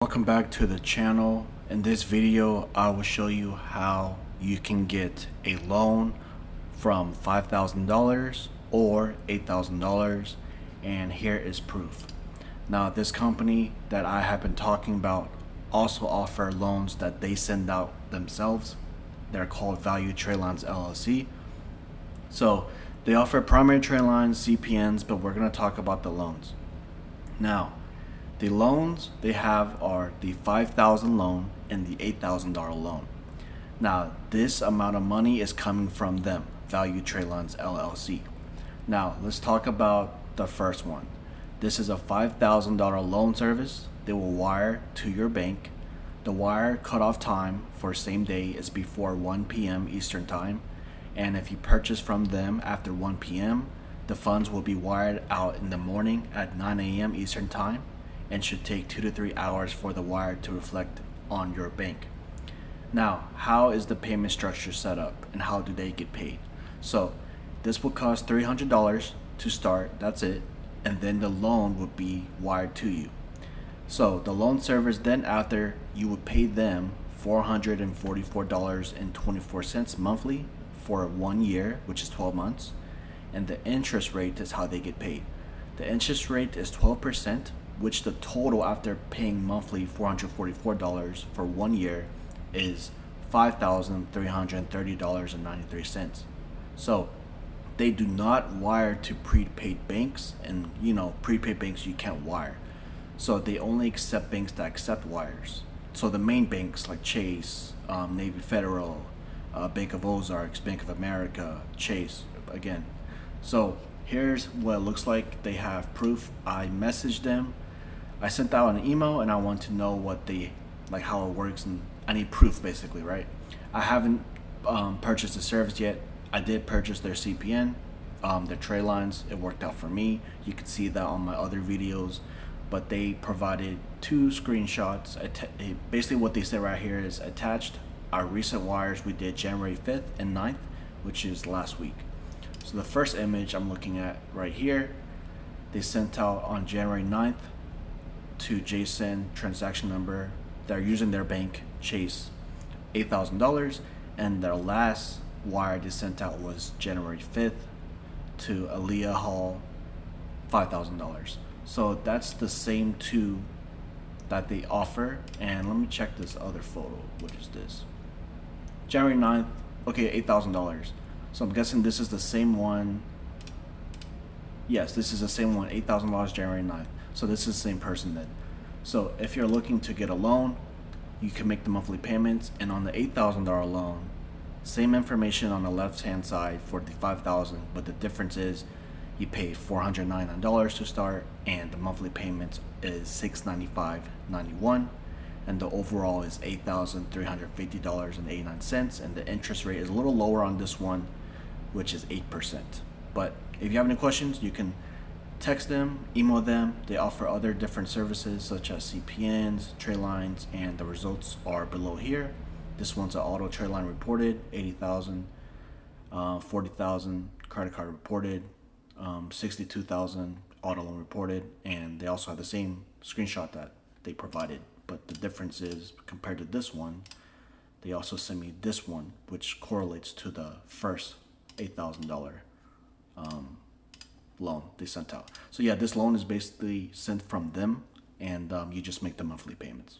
Welcome back to the channel. In this video, I will show you how you can get a loan from $5,000 or $8,000, and here is proof. Now, this company that I have been talking about also offer loans that they send out themselves. They're called Tradelines LLC. So they offer primary trade lines, CPNs, but we're going to talk about the loans. Now, the loans they have are the $5,000 loan and the $8,000 loan. Now, this amount of money is coming from them, Tradelines LLC. Now, let's talk about the first one. This is a $5,000 loan service. They will wire to your bank. The wire cutoff time for same day is before 1 p.m. Eastern Time. And if you purchase from them after 1 p.m., the funds will be wired out in the morning at 9 a.m. Eastern Time, and should take 2 to 3 hours for the wire to reflect on your bank. Now, how is the payment structure set up and how do they get paid? So this will cost $300 to start, that's it, and then the loan would be wired to you. So the loan service, then after, you would pay them $444.24 monthly for 1 year, which is 12 months, and the interest rate is how they get paid. The interest rate is 12%, which the total after paying monthly $444 for 1 year is $5,330.93. So they do not wire to prepaid banks, and prepaid banks you can't wire. So they only accept banks that accept wires. So the main banks like Chase, Navy Federal, Bank of Ozarks, Bank of America, Chase again. So here's what it looks like. They have proof. I messaged them. I sent out an email and I want to know what how it works, and I need proof basically, right? I haven't purchased the service yet. I did purchase their CPN, their trade lines. It worked out for me. You can see that on my other videos, but they provided 2 screenshots. Basically what they said right here is attached our recent wires we did January 5th and 9th, which is last week. So the first image I'm looking at right here, they sent out on January 9th to JSON transaction number. They're using their bank, Chase, $8,000, and their last wire they sent out was January 5th to Aliyah Hall, $5,000. So that's the same 2 that they offer. And let me check this other photo. What is this? January 9th, okay, $8,000. So I'm guessing this is the same one. Yes, this is the same one, $8,000 January 9th. So this is the same person then. So if you're looking to get a loan, you can make the monthly payments, and on the $8,000 loan, same information on the left hand side for the $5,000, but the difference is you pay $499 to start, and the monthly payments is $695.91, and the overall is $8,350.89, and the interest rate is a little lower on this one, which is 8%. But if you have any questions, you can text them, email them. They offer other different services such as CPNs, trade lines, and the results are below here. This one's an auto trade line reported, 80,000, 40,000 credit card reported, 62,000 auto loan reported, and they also have the same screenshot that they provided. But the difference is, compared to this one, they also sent me this one, which correlates to the first $8,000 loan they sent out. So yeah, this loan is basically sent from them, and you just make the monthly payments.